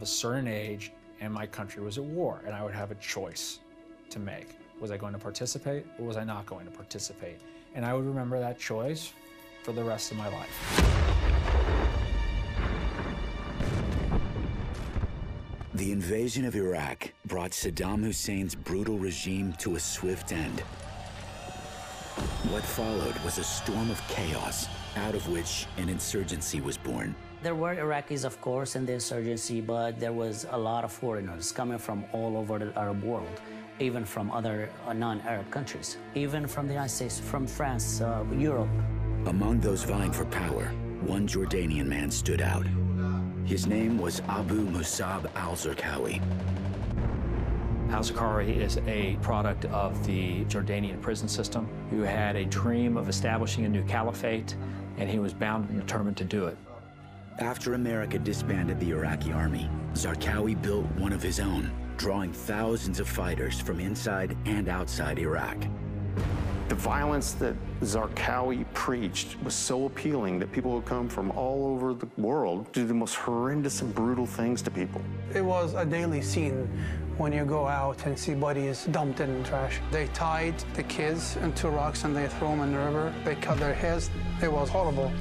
of a certain age and my country was at war, and I would have a choice to make. Was I going to participate or was I not going to participate? And I would remember that choice for the rest of my life. The invasion of Iraq brought Saddam Hussein's brutal regime to a swift end. What followed was a storm of chaos, out of which an insurgency was born. There were Iraqis, of course, in the insurgency, but there was a lot of foreigners coming from all over the Arab world, even from other non-Arab countries, even from the United States, from France, Europe. Among those vying for power, one Jordanian man stood out. His name was Abu Musab al-Zarqawi. Al-Zarqawi is a product of the Jordanian prison system, who had a dream of establishing a new caliphate, and he was bound and determined to do it. After America disbanded the Iraqi army, Zarqawi built one of his own, drawing thousands of fighters from inside and outside Iraq. The violence that Zarqawi preached was so appealing that people would come from all over the world to do the most horrendous and brutal things to people. It was a daily scene when you go out and see bodies dumped in trash. They tied the kids into rocks and they threw them in the river. They cut their heads. It was horrible.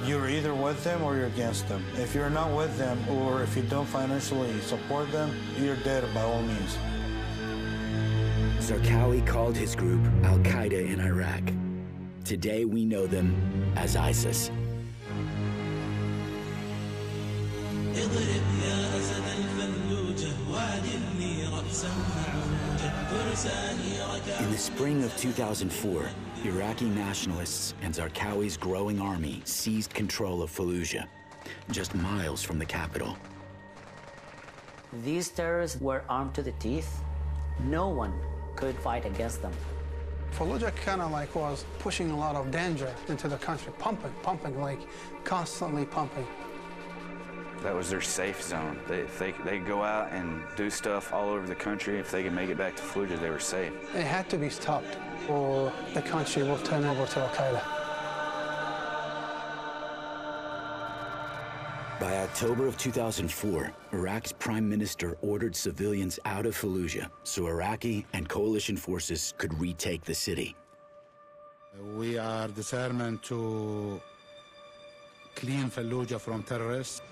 You're either with them or you're against them. If you're not with them, or if you don't financially support them, you're dead by all means. Zarqawi called his group Al-Qaeda in Iraq. Today we know them as ISIS. In the spring of 2004, Iraqi nationalists and Zarqawi's growing army seized control of Fallujah, just miles from the capital. These terrorists were armed to the teeth. No one could fight against them. Fallujah kind of like was pushing a lot of danger into the country, pumping, like constantly pumping. That was their safe zone. They go out and do stuff all over the country. If they could make it back to Fallujah, they were safe. It had to be stopped, or the country will turn over to Al-Qaeda. By October of 2004, Iraq's prime minister ordered civilians out of Fallujah so Iraqi and coalition forces could retake the city. We are determined to clean Fallujah from terrorists.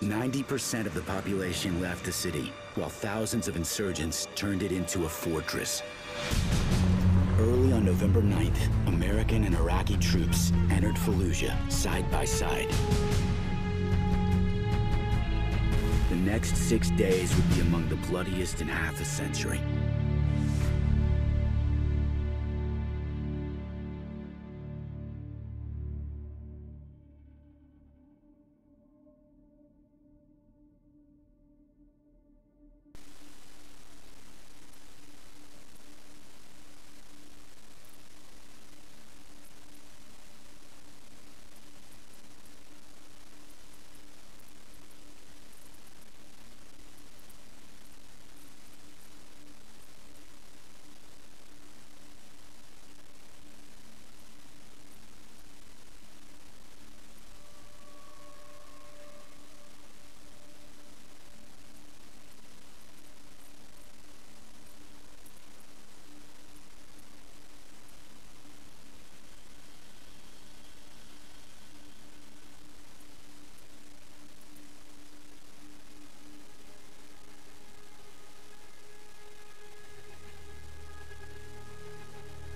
90% of the population left the city, while thousands of insurgents turned it into a fortress. Early on November 9th, American and Iraqi troops entered Fallujah side by side. The next 6 days would be among the bloodiest in half a century.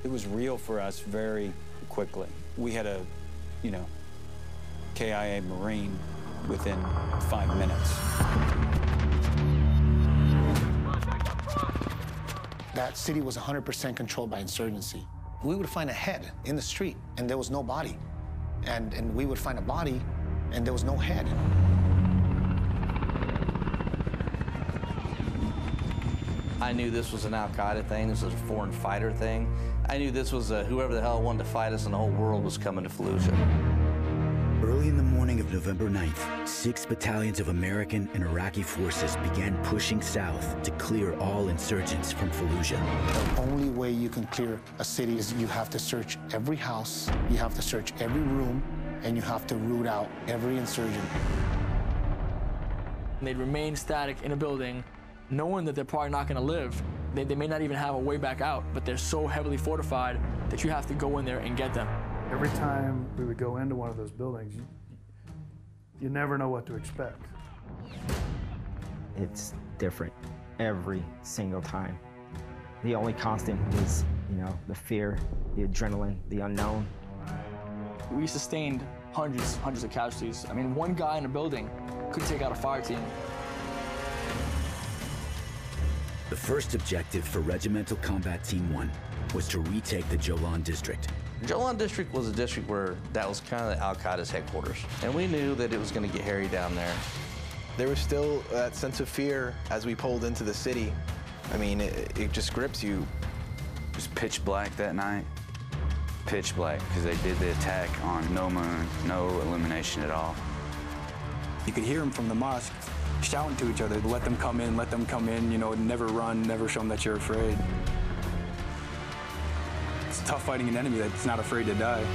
It was real for us very quickly. We had a, KIA Marine within 5 minutes. That city was 100% controlled by insurgency. We would find a head in the street, and there was no body. And we would find a body, and there was no head. I knew this was an Al-Qaeda thing, this was a foreign fighter thing. I knew this was whoever the hell wanted to fight us in the whole world was coming to Fallujah. Early in the morning of November 9th, 6 battalions of American and Iraqi forces began pushing south to clear all insurgents from Fallujah. The only way you can clear a city is you have to search every house, you have to search every room, and you have to root out every insurgent. And they'd remain static in a building, knowing that they're probably not going to live. They may not even have a way back out, but they're so heavily fortified that you have to go in there and get them. Every time we would go into one of those buildings, you never know what to expect. It's different every single time. The only constant is, the fear, the adrenaline, the unknown. We sustained hundreds of casualties. I mean, one guy in a building could take out a fire team. The first objective for Regimental Combat Team 1 was to retake the Jolan District. Jolan District was a district where that was kind of Al-Qaeda's headquarters. And we knew that it was going to get hairy down there. There was still that sense of fear as we pulled into the city. I mean, it just grips you. It was pitch black that night. Pitch black, because they did the attack on no moon, no illumination at all. You could hear them from the mosque shouting to each other, let them come in, never run, never show them that you're afraid. It's tough fighting an enemy that's not afraid to die.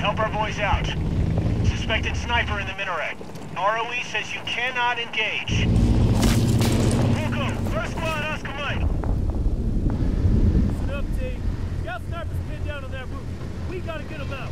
Help our boys out. Suspected sniper in the minaret. ROE says you cannot engage. We'll go. First squad, Oscar Mike. Listen up, team. Got snipers pinned down on that roof. We gotta get them out.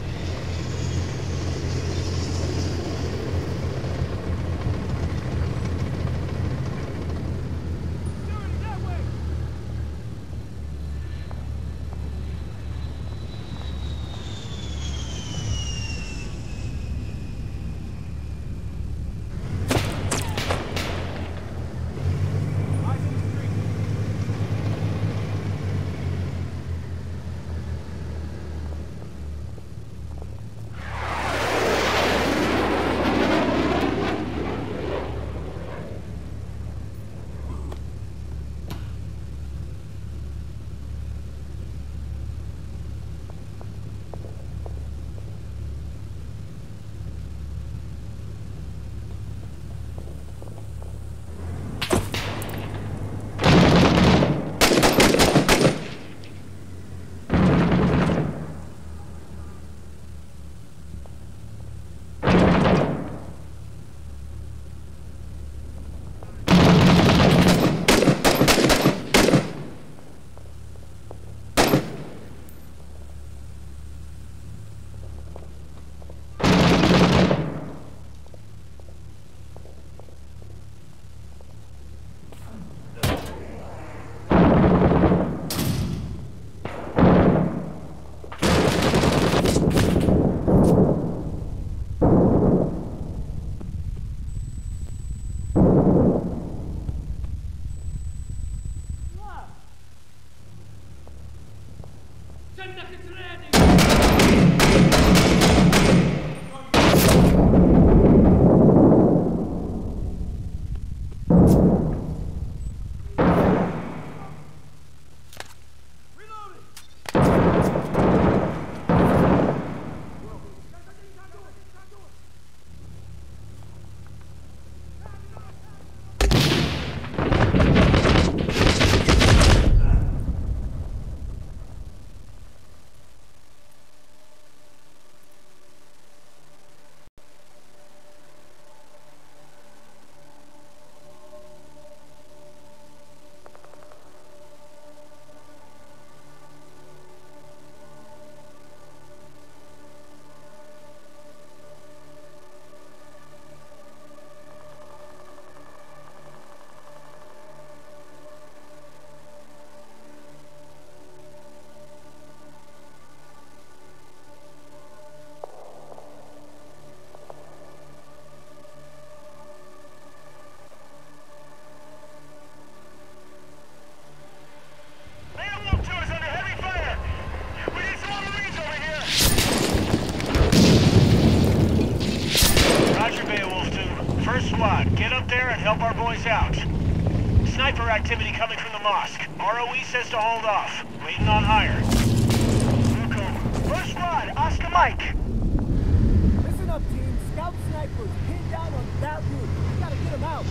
squad, get up there and help our boys out. Sniper activity coming from the mosque. ROE says to hold off. Waiting on hire. First squad, Oscar Mike. Listen up, team. Scout snipers pinned down on that roof. We gotta get them out.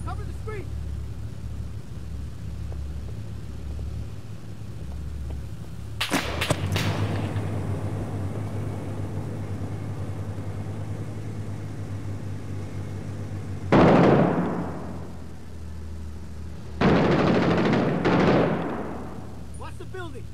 Cover the street! Watch the building!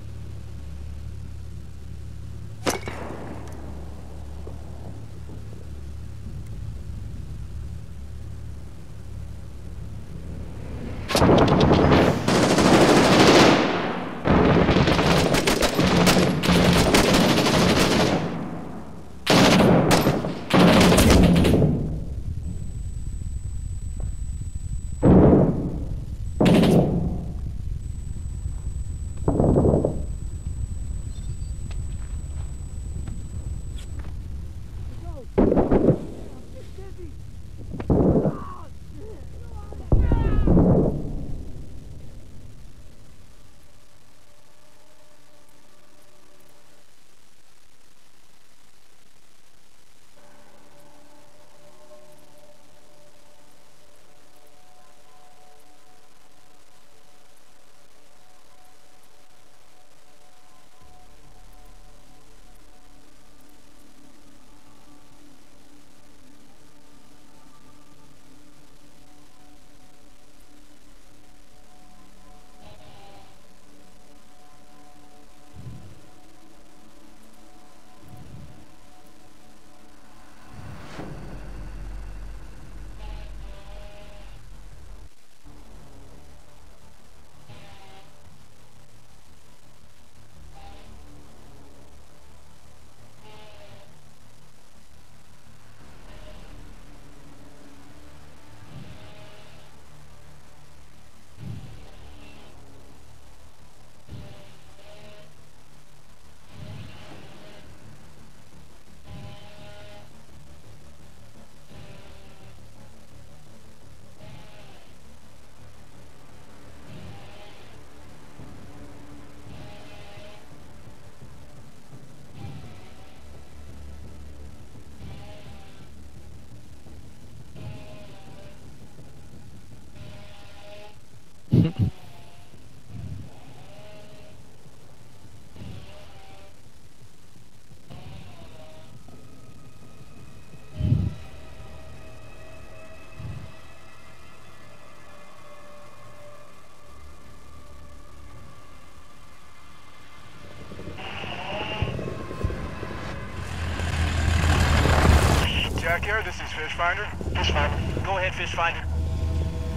Jack here, this is Fishfinder. Fishfinder. Go ahead, Fishfinder.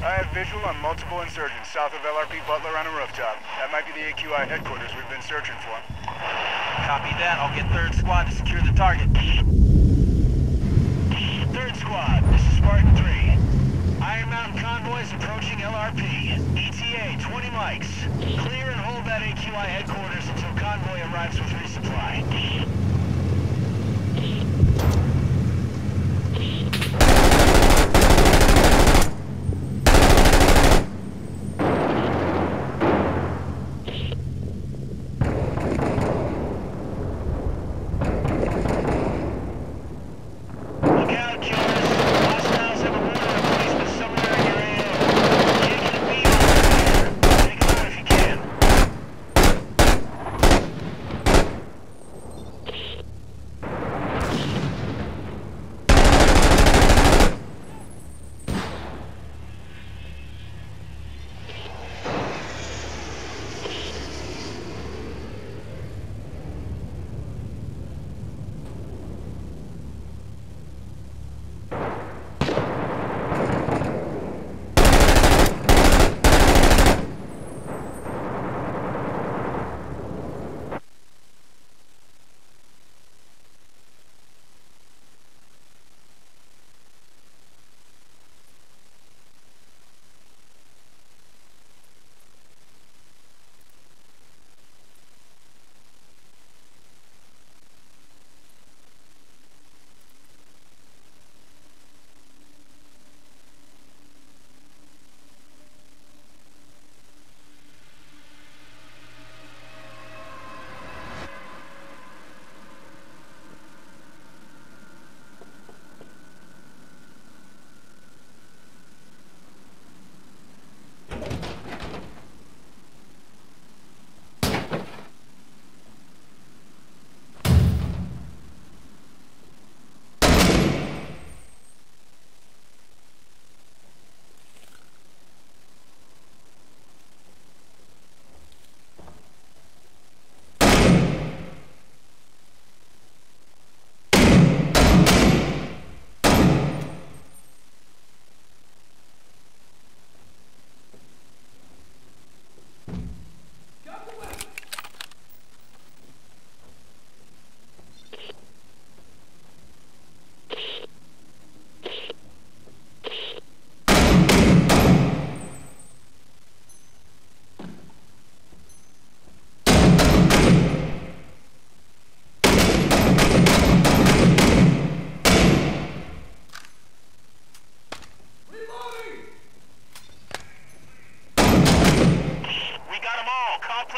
I have visual on multiple insurgents south of LRP Butler on a rooftop. That might be the AQI headquarters we've been searching for. Copy that. I'll get 3rd Squad to secure the target. 3rd Squad, this is Spartan 3. Iron Mountain convoys approaching LRP. ETA, 20 mics. Clear and hold that AQI headquarters until convoy arrives with resupply.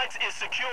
points is secure.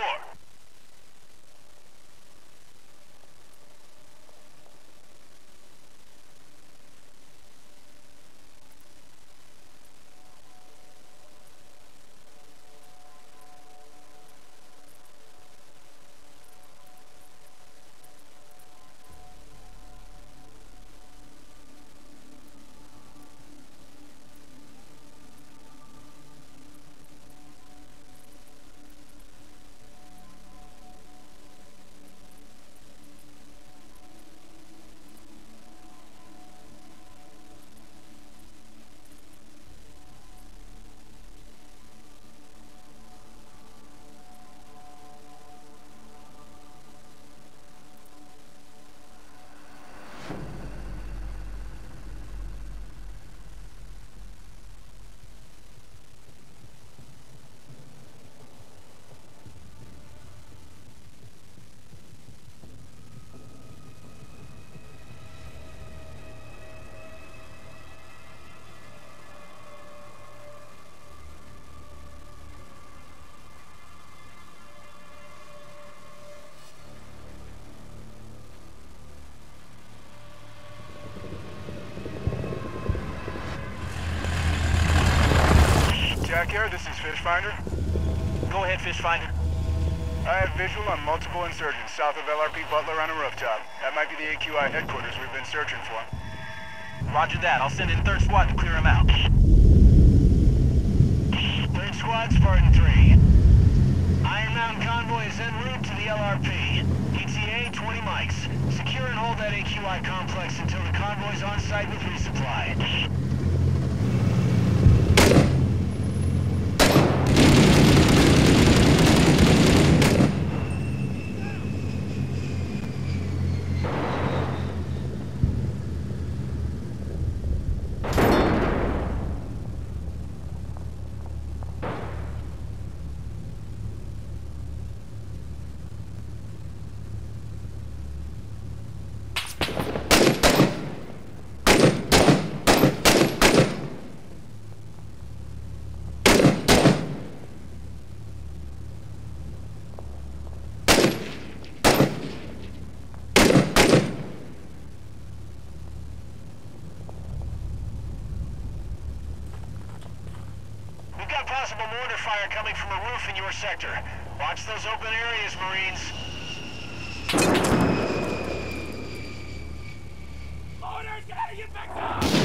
Jack here, this is Fish Finder. Go ahead, Fish Finder. I have visual on multiple insurgents south of LRP Butler on a rooftop. That might be the AQI headquarters we've been searching for. Roger that. I'll send in 3rd Squad to clear them out. 3rd Squad, Spartan 3. Iron Mountain convoy is en route to the LRP. ETA 20 mics. Secure and hold that AQI complex until the convoy's on site with resupply. Possible mortar fire coming from a roof in your sector. Watch those open areas, Marines. Mortars, get out of your back!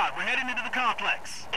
squad. We're heading into the complex.